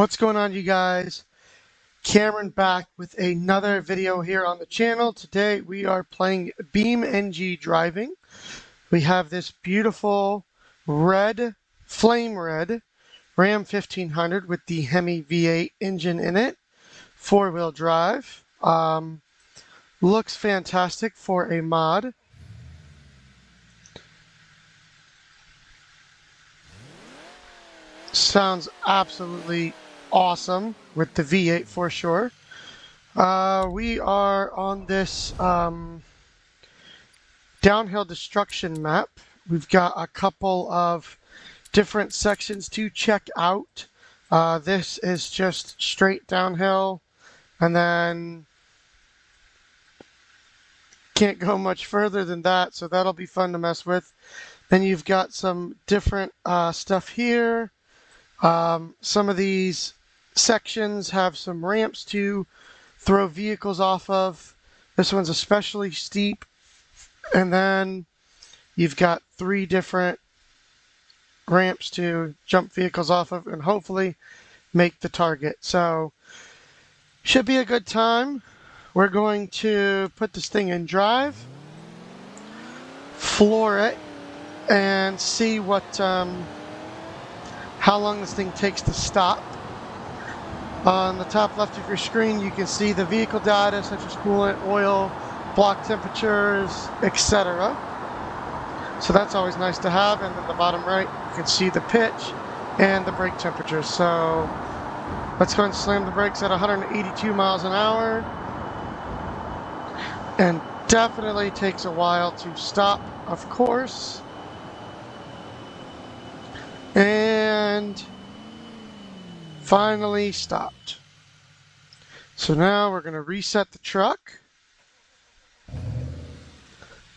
What's going on, you guys? Cameron back with another video here on the channel. Today we are playing BeamNG Driving. We have this beautiful red, flame red Ram 1500 with the Hemi V8 engine in it, four-wheel drive. Looks fantastic for a mod. Sounds absolutely awesome with the V8 for sure. We are on this downhill destruction map. We've got a couple of different sections to check out. This is just straight downhill, and then can't go much further than that, so that'll be fun to mess with. Then you've got some different stuff here. Some of these sections have some ramps to throw vehicles off of. This one's especially steep. And then you've got 3 different ramps to jump vehicles off of and hopefully make the target. So should be a good time. We're going to put this thing in drive, floor it, and see what how long this thing takes to stop. On the top left of your screen, you can see the vehicle data such as coolant, oil, block temperatures, etc. So that's always nice to have. And then the bottom right, you can see the pitch and the brake temperature. So let's go and slam the brakes at 182 miles an hour. And definitely takes a while to stop, of course. And finally stopped. So now we're going to reset the truck.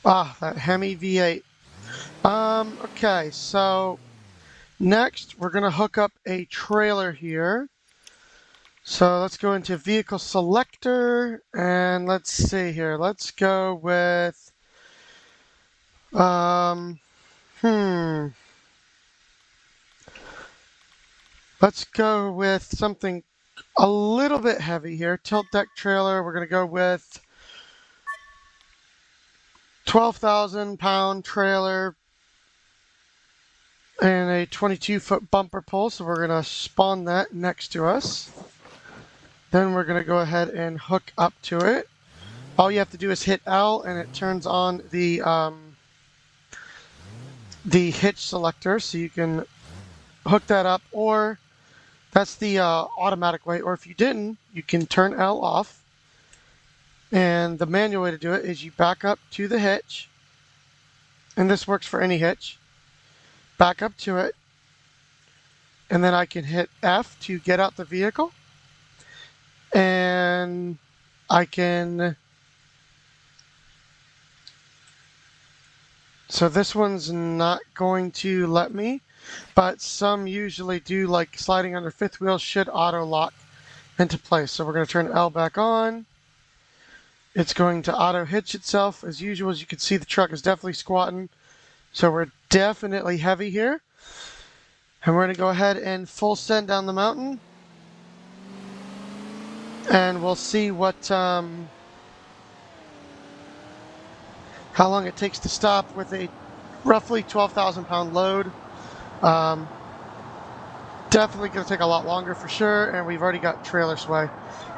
That Hemi V8. Okay, so next we're going to hook up a trailer here. So let's go into vehicle selector and let's see here. Let's go with let's go with something a little bit heavy here. Tilt deck trailer. We're going to go with 12,000 pound trailer and a 22-foot bumper pull. So we're going to spawn that next to us. Then we're going to go ahead and hook up to it. All you have to do is hit L and it turns on the hitch selector, so you can hook that up, or that's the automatic way, or if you didn't, you can turn L off. And the manual way to do it is you back up to the hitch, and this works for any hitch. Back up to it, and then I can hit F to get out the vehicle, and I can... So this one's not going to let me, but some usually do, like sliding under fifth wheel should auto lock into place. So we're going to turn L back on. It's going to auto hitch itself. As usual, as you can see, the truck is definitely squatting. So we're definitely heavy here. And we're going to go ahead and full send down the mountain. And we'll see what how long it takes to stop with a roughly 12,000 pound load. Definitely going to take a lot longer for sure, and we've already got trailer sway.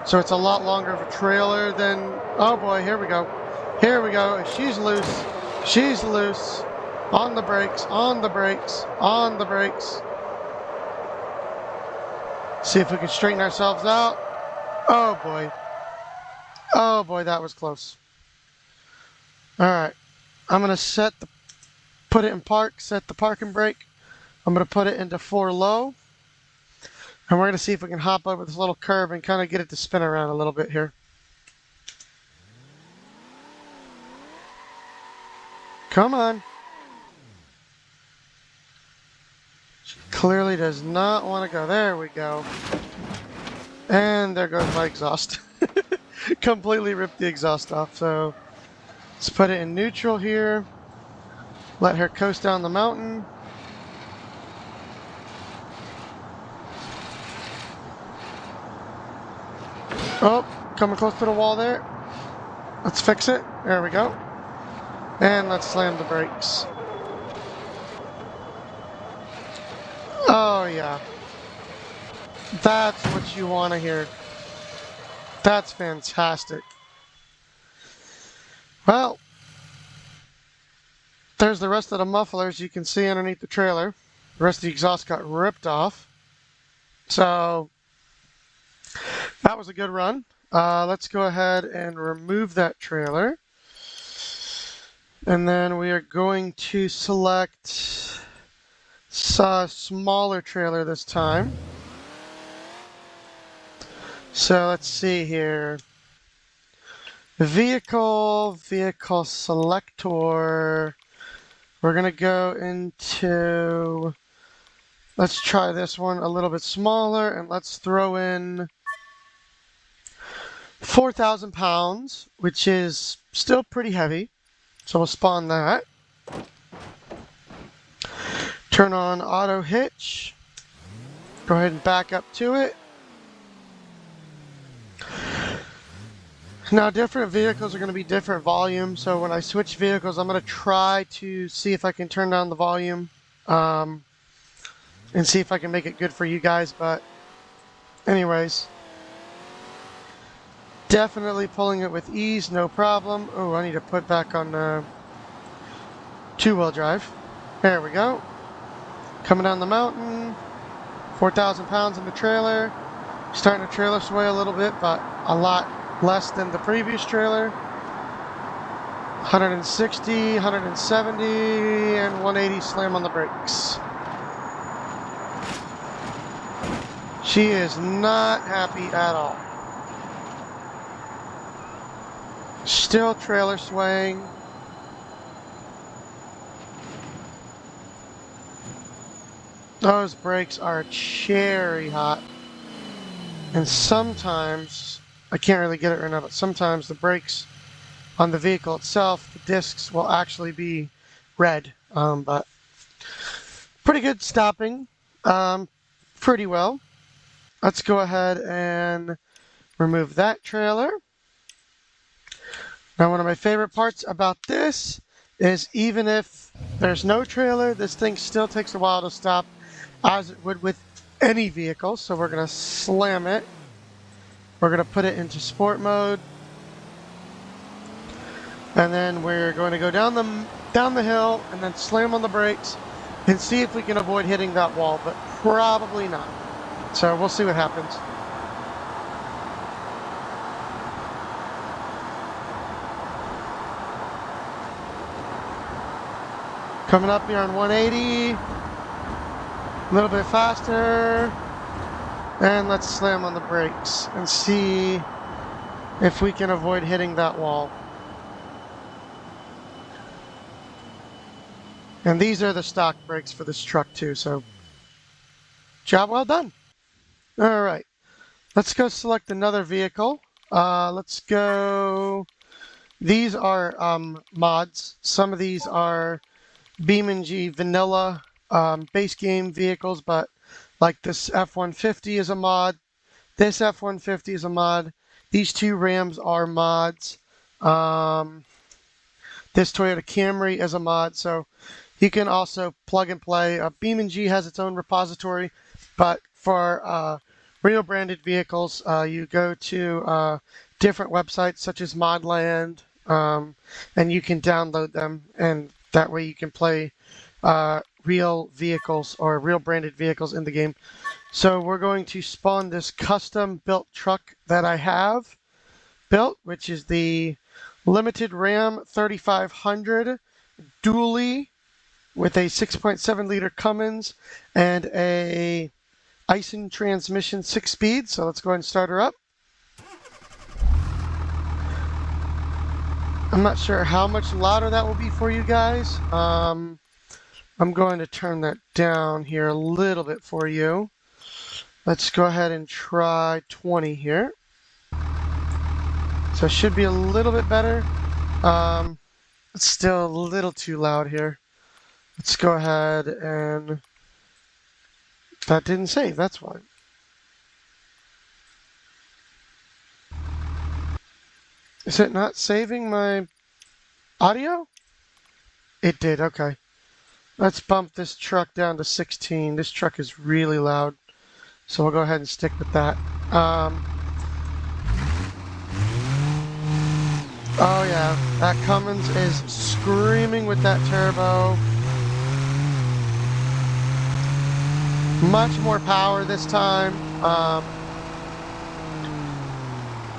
So it's a lot longer of a trailer than, oh boy, here we go. Here we go. She's loose. She's loose. On the brakes, on the brakes, on the brakes. See if we can straighten ourselves out. Oh boy. Oh boy, that was close. All right. I'm going to put it in park, set the parking brake. I'm going to put it into 4 low. And we're going to see if we can hop over this little curve and kind of get it to spin around a little bit here. Come on. She clearly does not want to go. There we go. And there goes my exhaust. Completely ripped the exhaust off. So let's put it in neutral here. Let her coast down the mountain. Oh, coming close to the wall there. Let's fix it. There we go. And let's slam the brakes. Oh, yeah. That's what you want to hear. That's fantastic. Well, there's the rest of the mufflers you can see underneath the trailer. The rest of the exhaust got ripped off. So that was a good run. Let's go ahead and remove that trailer. And then we are going to select a smaller trailer this time. So let's see here. Vehicle selector. We're going to go into, let's try this one a little bit smaller, and let's throw in 4,000 pounds, which is still pretty heavy. So we'll spawn that. Turn on auto hitch. Go ahead and back up to it. Now, different vehicles are going to be different volume, so when I switch vehicles, I'm going to try to see if I can turn down the volume and see if I can make it good for you guys. But anyways, definitely pulling it with ease, no problem. Oh, I need to put back on two-wheel drive. There we go. Coming down the mountain, 4,000 pounds in the trailer. Starting to trailer sway a little bit, but a lot less than the previous trailer. 160, 170, and 180 slam on the brakes. She is not happy at all. Still trailer swaying. Those brakes are cherry hot. And sometimes, I can't really get it right now, but sometimes the brakes on the vehicle itself, the discs will actually be red. But pretty good stopping, pretty well. Let's go ahead and remove that trailer. Now, one of my favorite parts about this is even if there's no trailer, this thing still takes a while to stop, as it would with any vehicle. So we're going to slam it. We're going to put it into sport mode. And then we're going to go down the hill and then slam on the brakes and see if we can avoid hitting that wall, but probably not. So we'll see what happens. Coming up here on 180, a little bit faster, and let's slam on the brakes and see if we can avoid hitting that wall. And these are the stock brakes for this truck too, so job well done. All right, let's go select another vehicle. Let's go, these are mods. Some of these are BeamNG vanilla base game vehicles, but like this F-150 is a mod. This F-150 is a mod. These two Rams are mods. This Toyota Camry is a mod, so you can also plug and play. BeamNG has its own repository, but for real branded vehicles, you go to different websites such as Modland, and you can download them, and that way you can play real vehicles or real branded vehicles in the game. So we're going to spawn this custom built truck that I have built, which is the Limited Ram 3500 dually with a 6.7 liter Cummins and a Aisin transmission 6-speed. So let's go ahead and start her up. I'm not sure how much louder that will be for you guys. I'm going to turn that down here a little bit for you. Let's go ahead and try 20 here. So it should be a little bit better. It's still a little too loud here. Let's go ahead and... That didn't save, that's why. Is it not saving my audio? It did, okay. Let's bump this truck down to 16. This truck is really loud, so we'll go ahead and stick with that. Oh yeah, that Cummins is screaming with that turbo. Much more power this time.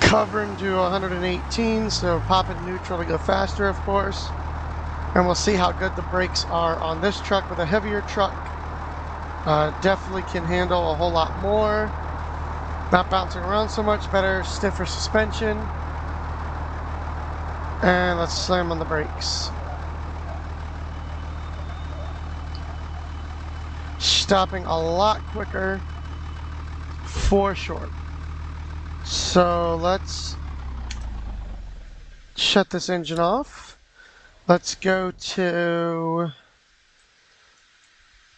Covering to 118, so popping neutral to go faster, of course. And we'll see how good the brakes are on this truck. With a heavier truck, definitely can handle a whole lot more. Not bouncing around so much, better, stiffer suspension. And let's slam on the brakes. Stopping a lot quicker, for sure. So let's shut this engine off. Let's go to,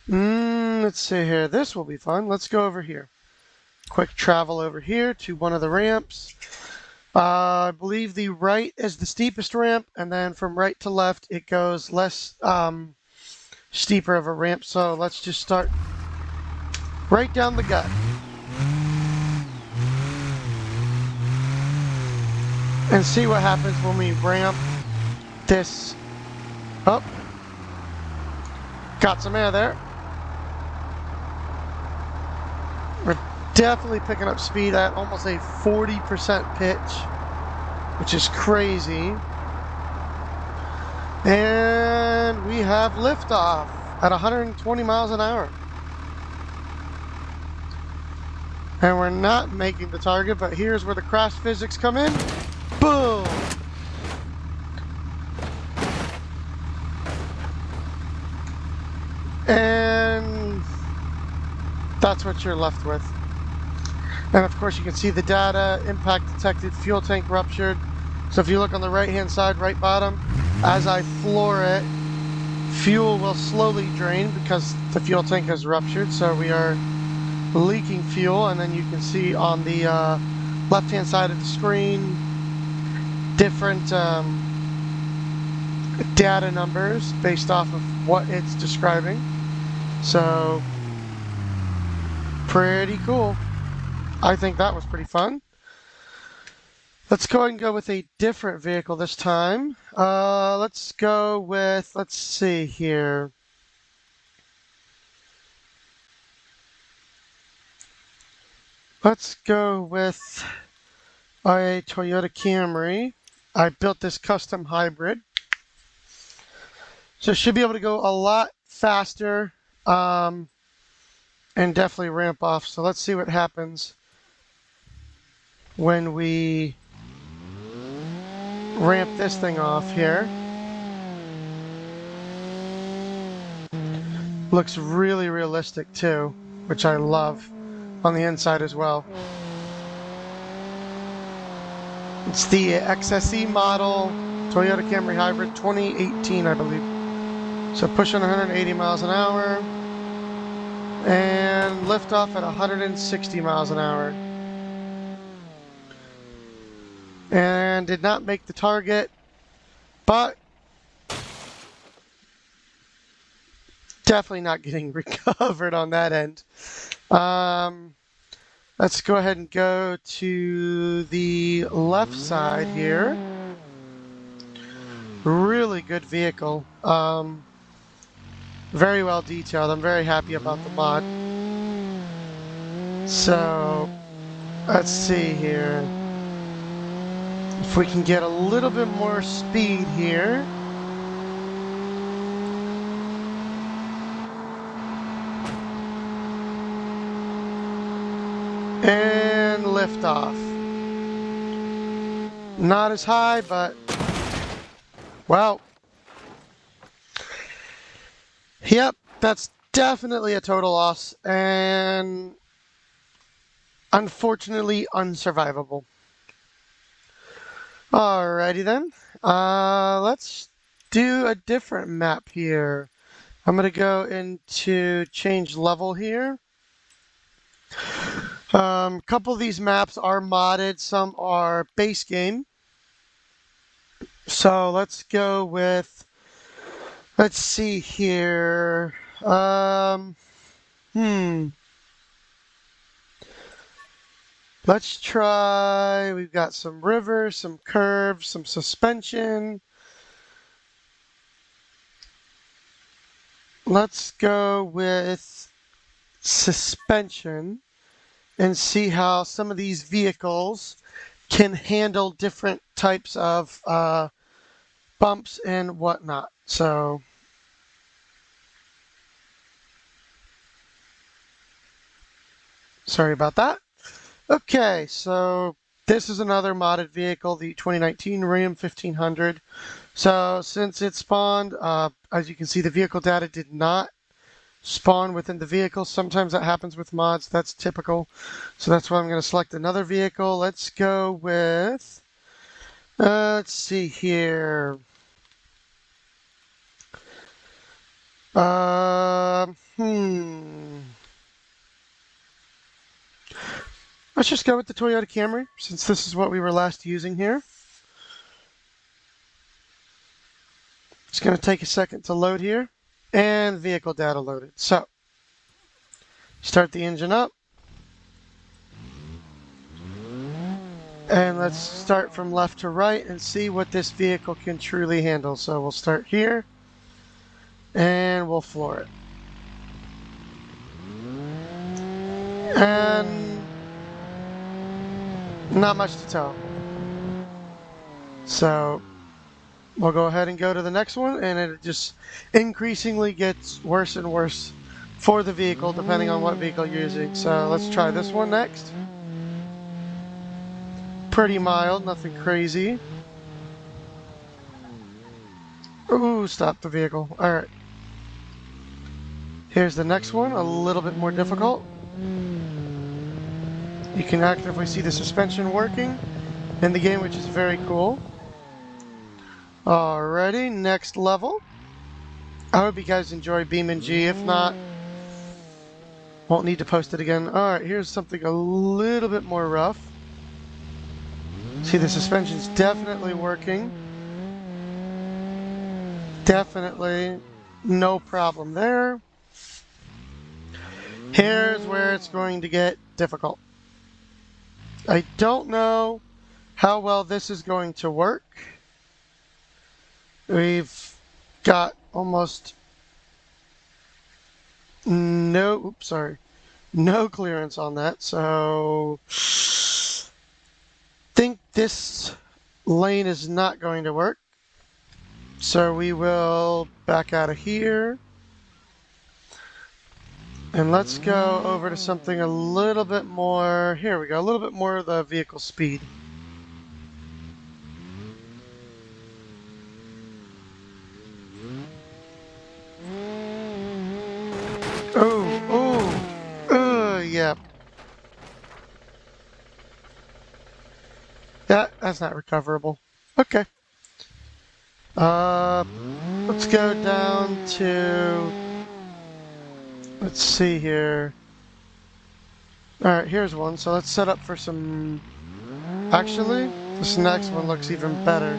let's see here. This will be fun. Let's go over here. Quick travel over here to one of the ramps. I believe the right is the steepest ramp, and then from right to left it goes less steeper of a ramp. So let's just start right down the gut. And see what happens when we ramp this up. Got some air there. We're definitely picking up speed at almost a 40% pitch, which is crazy. And we have liftoff at 120 miles an hour. And we're not making the target, but here's where the crash physics come in. Boom! And that's what you're left with. And of course you can see the data, impact detected, fuel tank ruptured. So if you look on the right hand side, right bottom, as I floor it, fuel will slowly drain because the fuel tank has ruptured. So we are leaking fuel, and then you can see on the left hand side of the screen different data numbers based off of what it's describing. So pretty cool. I think that was pretty fun. Let's go ahead and go with a different vehicle this time. Let's go with, let's see here. Let's go with a Toyota Camry. I built this custom hybrid. So it should be able to go a lot faster and definitely ramp off. So let's see what happens when we ramp this thing off here. Looks really realistic too, which I love on the inside as well. It's the XSE model Toyota Camry Hybrid 2018, I believe. So pushing 180 miles an hour and liftoff at 160 miles an hour. And did not make the target, but definitely not getting recovered on that end. Let's go ahead and go to the left side here. Really good vehicle. Very well detailed. I'm very happy about the mod. So let's see here. If we can get a little bit more speed here. And liftoff. Not as high, but well. Yep, that's definitely a total loss and unfortunately unsurvivable. Alrighty then. Let's do a different map here. I'm going to go into change level here. A couple of these maps are modded, some are base game. So let's go with, let's see here. Let's try, we've got some rivers, some curves, some suspension. Let's go with suspension and see how some of these vehicles can handle different types of bumps and whatnot. So, sorry about that. Okay, so this is another modded vehicle, the 2019 Ram 1500. So since it spawned, as you can see, the vehicle data did not spawn within the vehicle. Sometimes that happens with mods. That's typical. So that's why I'm going to select another vehicle. Let's go with, let's see here. Um, hmm. Let's just go with the Toyota Camry, since this is what we were last using here. It's going to take a second to load here. And vehicle data loaded. So, start the engine up. And let's start from left to right and see what this vehicle can truly handle. So we'll start here. And we'll floor it. And not much to tell. So we'll go ahead and go to the next one, and it just increasingly gets worse and worse for the vehicle depending on what vehicle you're using. So let's try this one next. Pretty mild, nothing crazy. Ooh, stop the vehicle. Alright. Here's the next one, a little bit more difficult. You can actively see the suspension working in the game, which is very cool. Alrighty, next level. I hope you guys enjoy BeamNG. If not, won't need to post it again. Alright, here's something a little bit more rough. See, the suspension's definitely working. Definitely no problem there. Here's where it's going to get difficult. I don't know how well this is going to work. We've got almost no clearance on that, so think this lane is not going to work. So we will back out of here. And let's go over to something a little bit more, here we go, a little bit more of the vehicle speed. Yeah. That's not recoverable. Okay. Let's go down to, let's see here. Alright, here's one. So let's set up for some, actually, this next one looks even better.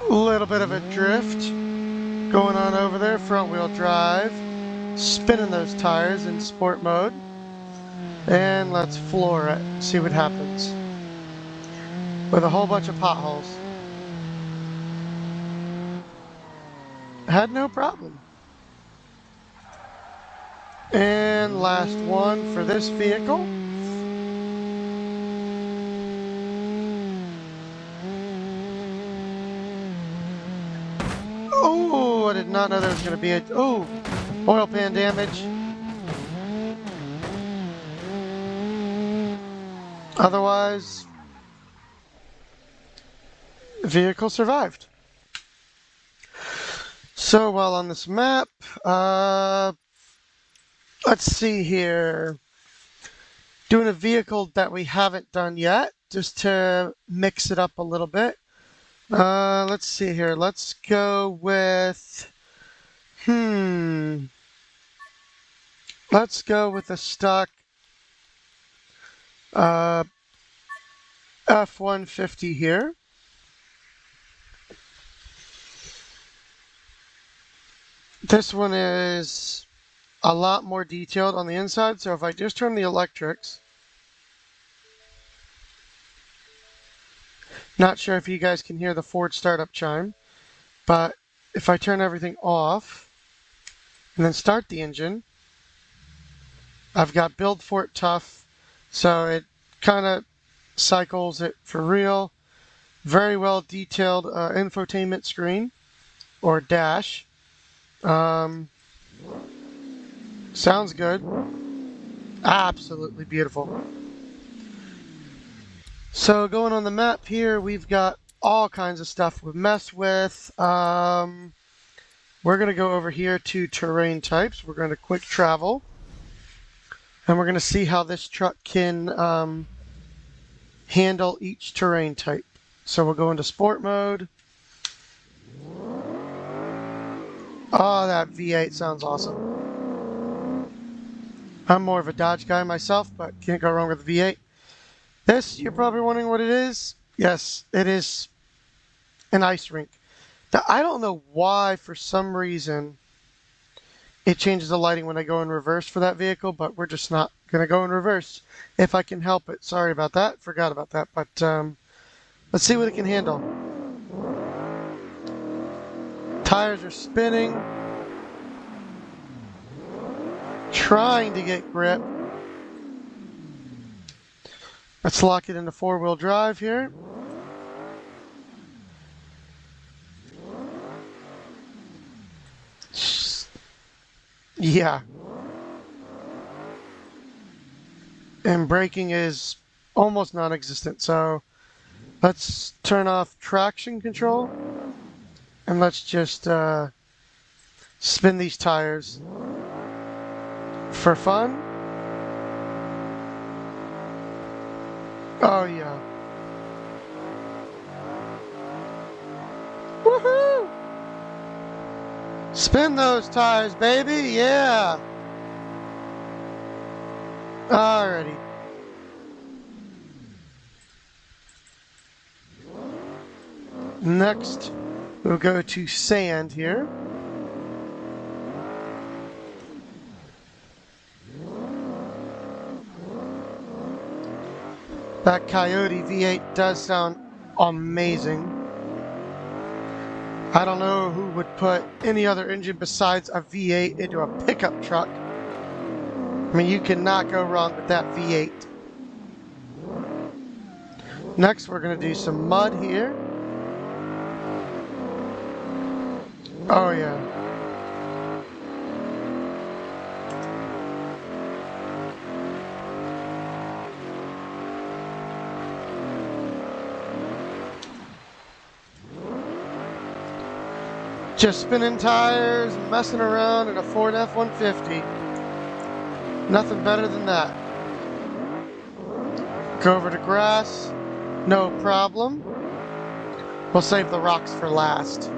A little bit of a drift going on over there, front wheel drive, spinning those tires in sport mode. And let's floor it, see what happens. With a whole bunch of potholes. Had no problem. And last one for this vehicle. Oh, I did not know there was going to be a, oil pan damage. Otherwise, the vehicle survived. So while on this map, let's see here. Doing a vehicle that we haven't done yet, just to mix it up a little bit. Let's see here. Let's go with, let's go with a stock F-150 here. This one is a lot more detailed on the inside, so if I just turn the electrics, not sure if you guys can hear the Ford startup chime, but if I turn everything off and then start the engine, I've got Build Fort Tough, so it kind of cycles it for real. Very well detailed infotainment screen or dash. Sounds good. Absolutely beautiful. So going on the map here, we've got all kinds of stuff we mess with. We're going to go over here to terrain types. We're going to quick travel. And we're going to see how this truck can handle each terrain type. So we'll go into sport mode. Oh, that V8 sounds awesome. I'm more of a Dodge guy myself, but can't go wrong with the V8. This, you're probably wondering what it is. Yes, it is an ice rink. Now, I don't know why, for some reason, it changes the lighting when I go in reverse for that vehicle, but we're just not going to go in reverse if I can help it. Sorry about that. Forgot about that. But let's see what it can handle. Tires are spinning. Trying to get grip. Let's lock it into four-wheel drive here. Yeah. And braking is almost non-existent, so let's turn off traction control and let's just spin these tires for fun. Oh yeah. Woohoo! Spin those tires, baby, yeah! Alrighty. Next, we'll go to sand here. That Coyote V8 does sound amazing. I don't know who would put any other engine besides a V8 into a pickup truck. I mean, you cannot go wrong with that V8. Next, we're going to do some mud here. Oh, yeah. Just spinning tires and messing around in a Ford F-150. Nothing better than that. Go over to grass. No problem. We'll save the rocks for last.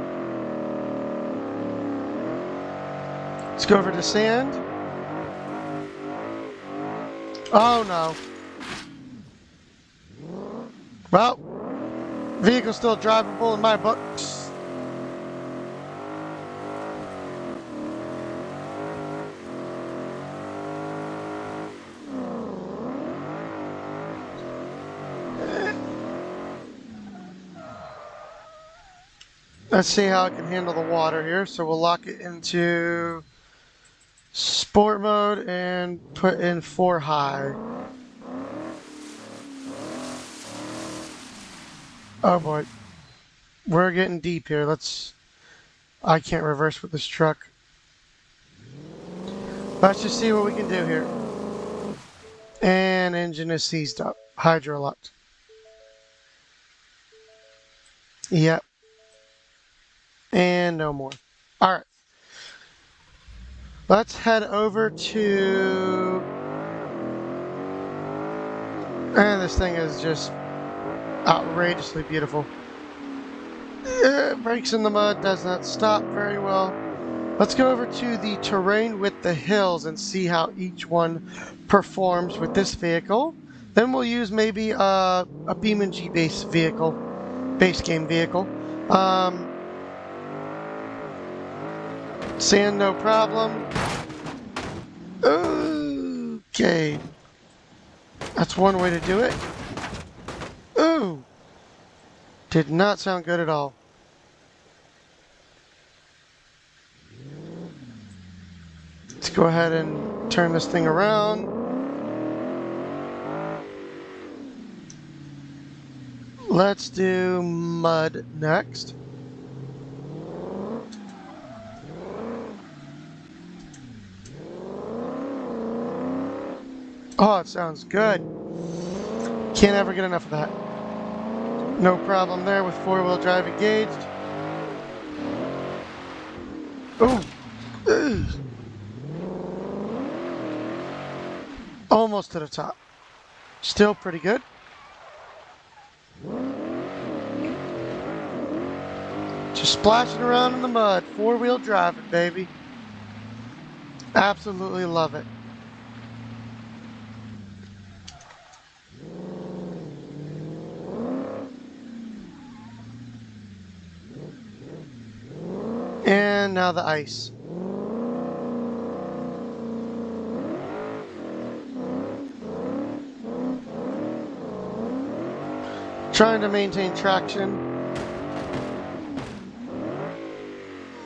Let's go over to sand. Oh no. Well, vehicle's still drivable in my books. Let's see how it can handle the water here. So we'll lock it into sport mode and put in 4 high. Oh boy. We're getting deep here. I can't reverse with this truck. Let's just see what we can do here. And engine is seized up. Hydro locked. Yep. And no more. Alright. Let's head over to... And this thing is just outrageously beautiful. Brakes in the mud, does not stop very well. Let's go over to the terrain with the hills and see how each one performs with this vehicle. Then we'll use maybe a BeamNG base game vehicle. Sand, no problem. Okay. That's one way to do it. Ooh. Did not sound good at all. Let's go ahead and turn this thing around. Let's do mud next. Oh, it sounds good. Can't ever get enough of that. No problem there with four-wheel drive engaged. Ooh. Almost to the top. Still pretty good. Just splashing around in the mud. Four-wheel driving, baby. Absolutely love it. And now the ice. Trying to maintain traction.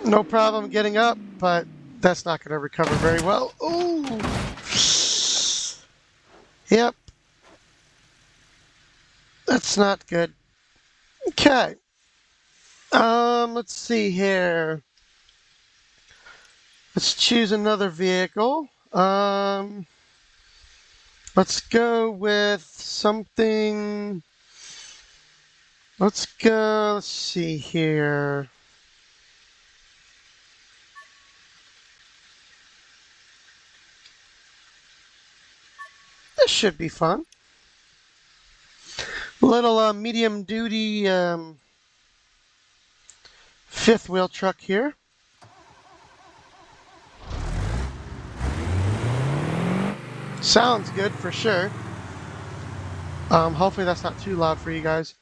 No problem getting up, but that's not going to recover very well. Ooh. Yep. That's not good. Okay. Let's see here. Let's choose another vehicle. Let's go with something. Let's see here. This should be fun. Little medium duty fifth wheel truck here. Sounds good for sure. Hopefully that's not too loud for you guys.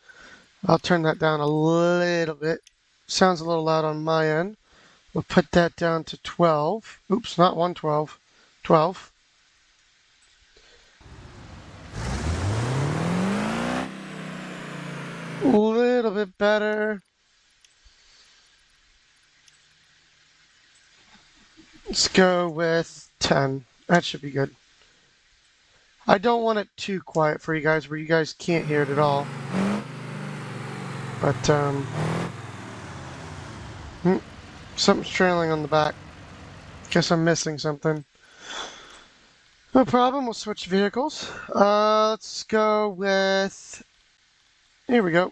I'll turn that down a little bit. Sounds a little loud on my end. We'll put that down to 12. Oops, not 112. 12. A little bit better. Let's go with 10. That should be good. I don't want it too quiet for you guys where you guys can't hear it at all. But, something's trailing on the back. Guess I'm missing something. No problem, we'll switch vehicles. Let's go with... Here we go.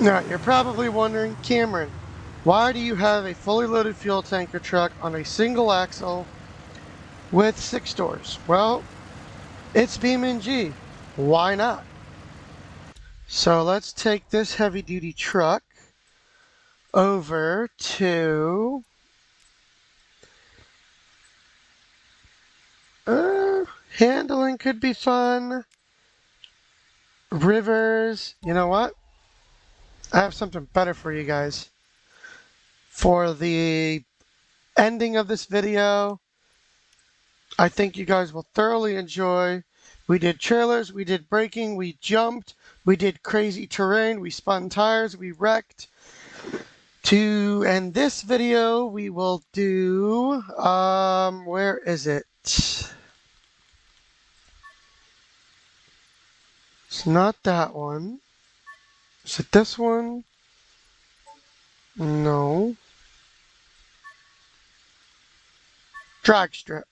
Now, you're probably wondering, Cameron, why do you have a fully loaded fuel tanker truck on a single axle with 6 doors? Well, it's BeamNG. Why not? So let's take this heavy duty truck over to handling could be fun. Rivers, you know what? I have something better for you guys. For the ending of this video, I think you guys will thoroughly enjoy. We did trailers, we did braking, we jumped, we did crazy terrain, we spun tires, we wrecked. To end this video, we will do, where is it? It's not that one. Is it this one? No. Drag strip.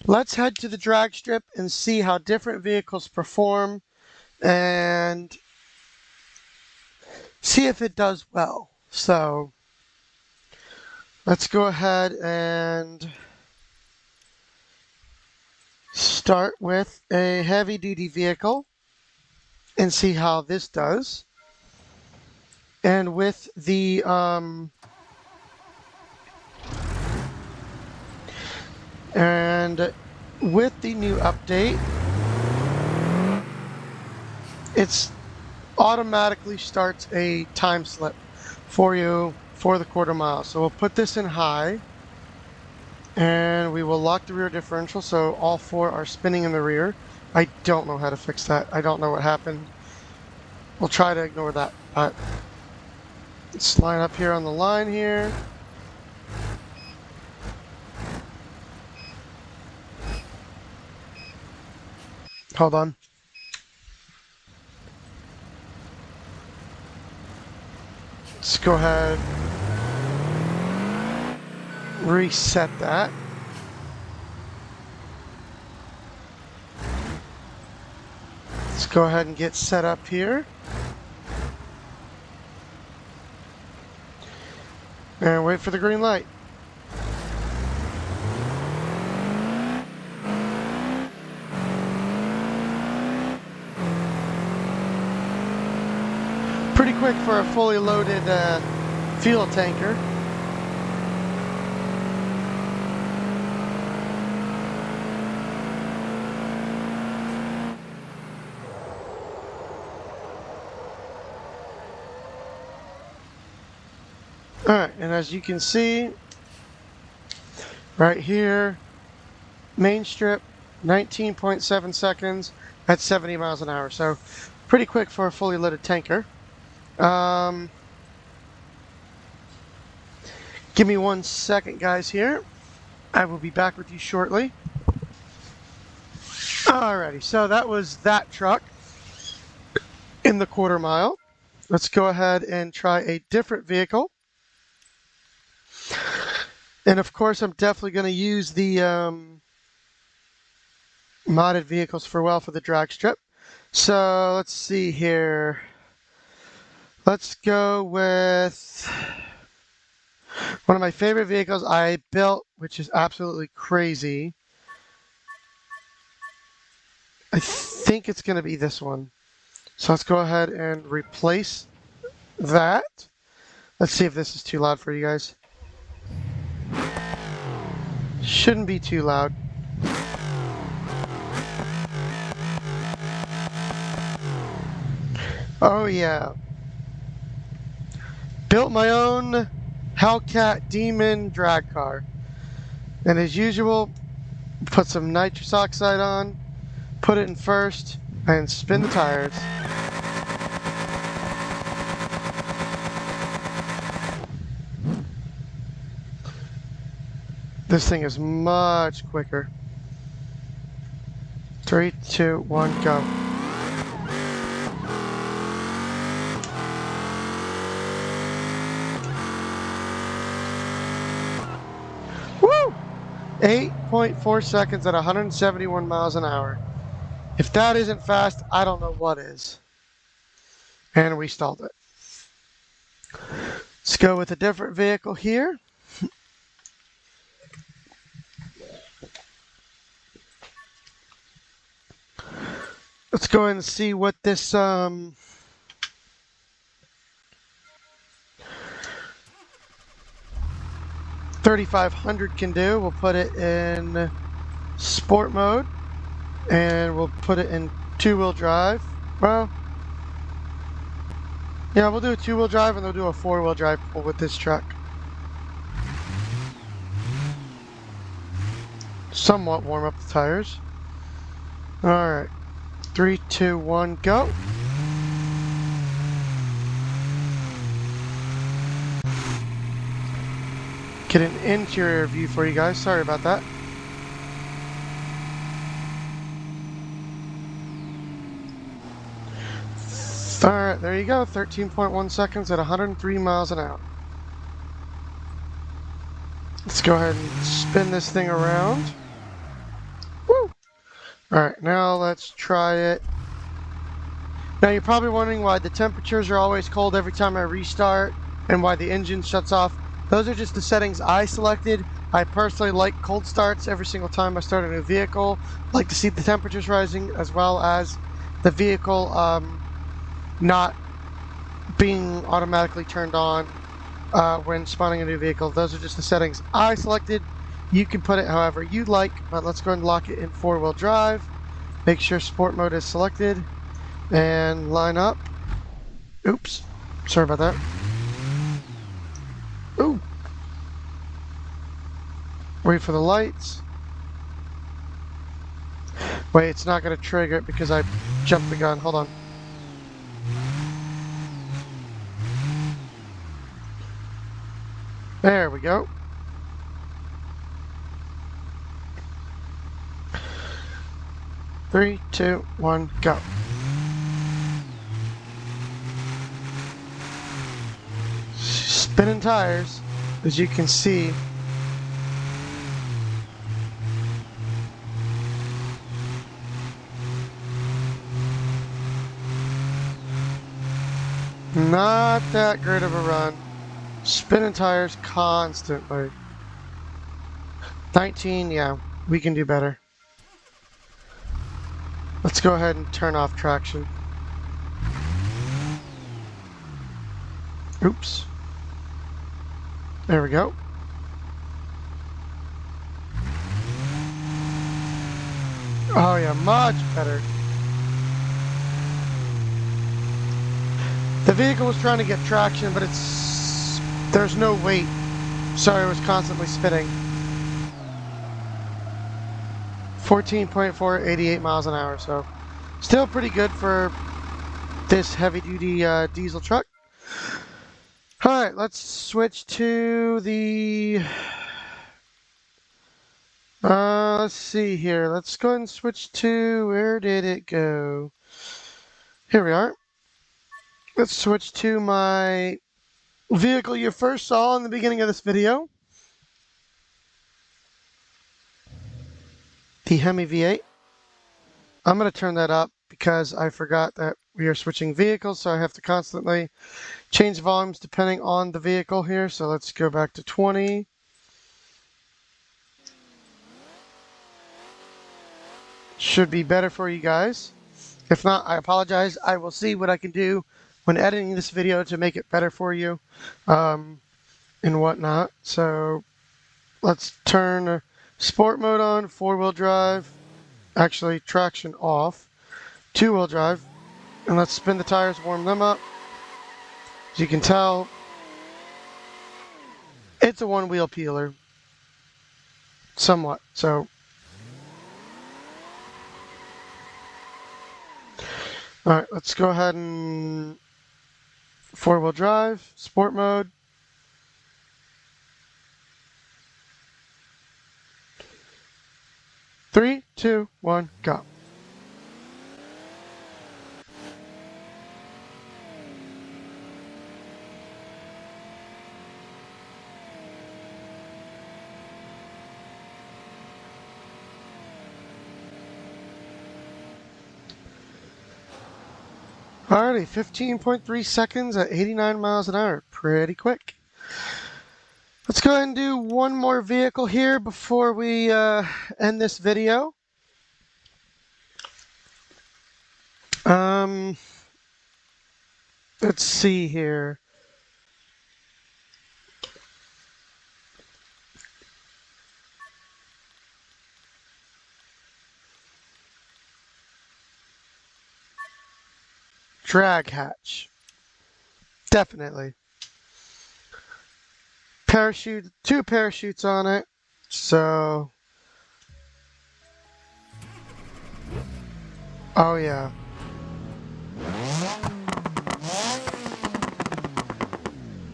Let's head to the drag strip and see how different vehicles perform and see if it does well. So let's go ahead and start with a heavy duty vehicle. and see how this does. And with the new update, it's automatically starts a time slip for you for the quarter mile. So we'll put this in high, and we will lock the rear differential so all four are spinning in the rear. I don't know how to fix that. I don't know what happened. We'll try to ignore that. Let's line up here on the line here. Hold on. Let's go ahead, reset that. Let's go ahead and get set up here. And wait for the green light. Pretty quick for a fully loaded fuel tanker. Alright, and as you can see, right here, main strip, 19.7 seconds at 70 miles an hour. So pretty quick for a fully loaded tanker. Give me 1 second, guys, here. I will be back with you shortly. Alrighty, so that was that truck in the quarter mile. Let's go ahead and try a different vehicle. And of course, I'm definitely going to use the modded vehicles for the drag strip. So let's see here. Let's go with one of my favorite vehicles I built, which is absolutely crazy. I think it's going to be this one. So let's go ahead and replace that. Let's see if this is too loud for you guys. Shouldn't be too loud. Oh yeah. Built my own Hellcat Demon drag car. And as usual, put some nitrous oxide on, put it in first, and spin the tires. This thing is much quicker. 3, 2, 1, go. Woo! 8.4 seconds at 171 miles an hour. If that isn't fast, I don't know what is. And we stalled it. Let's go with a different vehicle here. Let's go ahead and see what this 3500 can do. We'll put it in sport mode, and we'll put it in two-wheel drive. Well, yeah, we'll do a two-wheel drive, and we'll do a four-wheel drive with this truck. Somewhat warm up the tires. All right. 3, 2, 1, go. Get an interior view for you guys. Sorry about that. Alright, there you go. 13.1 seconds at 103 miles an hour. Let's go ahead and spin this thing around. Woo! Alright, now let's try it. Now you're probably wondering why the temperatures are always cold every time I restart and why the engine shuts off. Those are just the settings I selected. I personally like cold starts every single time I start a new vehicle. I like to see the temperatures rising as well as the vehicle not being automatically turned on when spawning a new vehicle. Those are just the settings I selected. You can put it however you'd like, but let's go and lock it in 4-wheel drive. Make sure sport mode is selected and line up. Oops, sorry about that. Ooh. Wait for the lights. Wait, it's not going to trigger it because I jumped the gun. Hold on. There we go. Three, two, one, go. Spinning tires, as you can see. Not that great of a run. Spinning tires constantly. 19, yeah, we can do better. Let's go ahead and turn off traction. Oops. There we go. Oh yeah, much better. The vehicle was trying to get traction, but there's no weight. Sorry, it was constantly spinning. 14.4, 88 miles an hour, so still pretty good for this heavy-duty diesel truck. All right, let's switch to the... let's see here. Let's go ahead and switch to... Where did it go? Here we are. Let's switch to my vehicle you first saw in the beginning of this video. The Hemi V8. I'm going to turn that up because I forgot that we are switching vehicles, so I have to constantly change volumes depending on the vehicle here. So let's go back to 20. Should be better for you guys. If not, I apologize. I will see what I can do when editing this video to make it better for you and whatnot. So let's turn sport mode on, 4-wheel drive, actually traction off, 2-wheel drive, and let's spin the tires, warm them up. As you can tell, it's a one-wheel peeler, somewhat. So all right, let's go ahead and 4-wheel drive, sport mode. Three, two, one, go. Alrighty, 15.3 seconds at 89 miles an hour. Pretty quick. Let's go ahead and do one more vehicle here before we end this video. Let's see here. Drag hatch. Definitely. Parachute, 2 parachutes on it. So, oh yeah.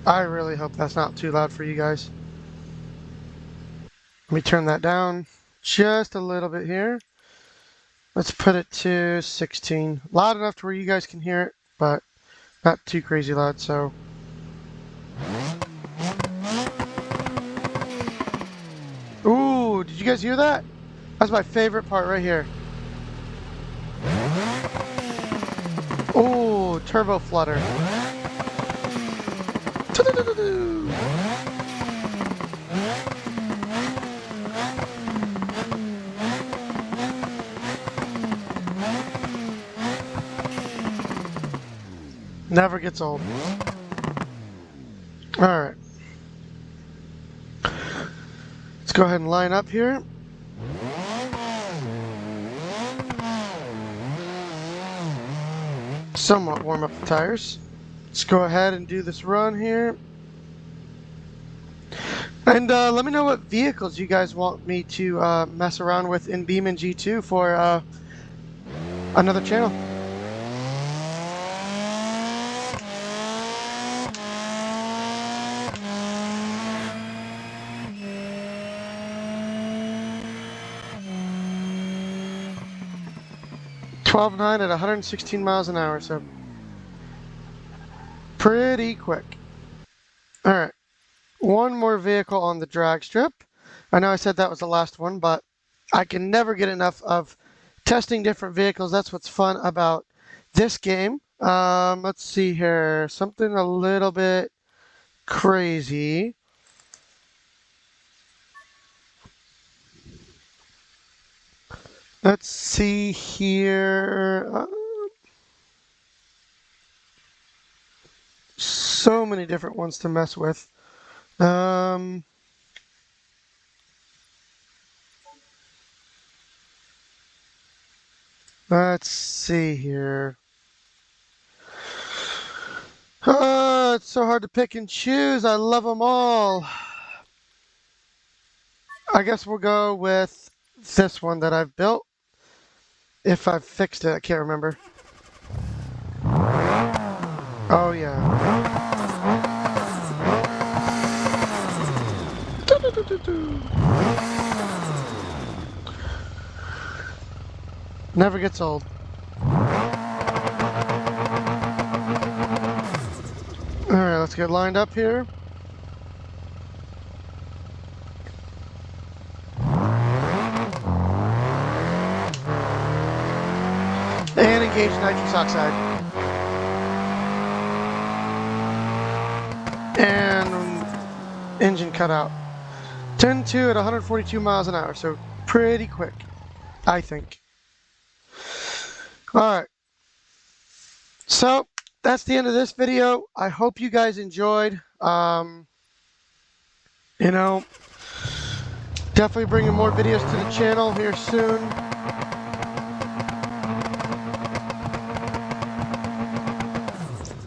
I really hope that's not too loud for you guys. Let me turn that down just a little bit here. Let's put it to 16. Loud enough to where you guys can hear it, but not too crazy loud, so. Ooh, did you guys hear that? That's my favorite part right here. Ooh, turbo flutter. Never gets old. Alright. Let's go ahead and line up here. Somewhat warm up the tires. Let's go ahead and do this run here. And let me know what vehicles you guys want me to mess around with in Beeman G2 for another channel. (12.9) at 116 miles an hour, so pretty quick. All right. One more vehicle on the drag strip. I know I said that was the last one, but I can never get enough of testing different vehicles. That's what's fun about this game. Let's see here. Something a little bit crazy. Let's see here. So many different ones to mess with. Let's see here. Oh, it's so hard to pick and choose. I love them all. I guess we'll go with this one that I've built. If I've fixed it, I can't remember. Oh, yeah. Never gets old. Alright, let's get lined up here. And engage nitrous oxide. And engine cut out. 10-2 at 142 miles an hour, so pretty quick, I think. Alright. So, that's the end of this video. I hope you guys enjoyed. You know, definitely bringing more videos to the channel here soon.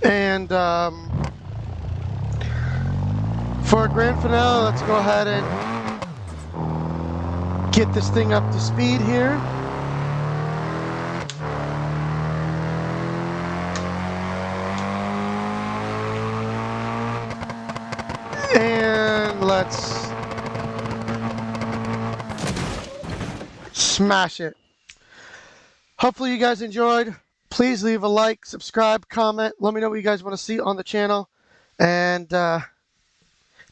And for a grand finale, let's go ahead and get this thing up to speed here. And let's smash it. Hopefully you guys enjoyed. Please leave a like, subscribe, comment. Let me know what you guys want to see on the channel. And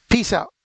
peace out.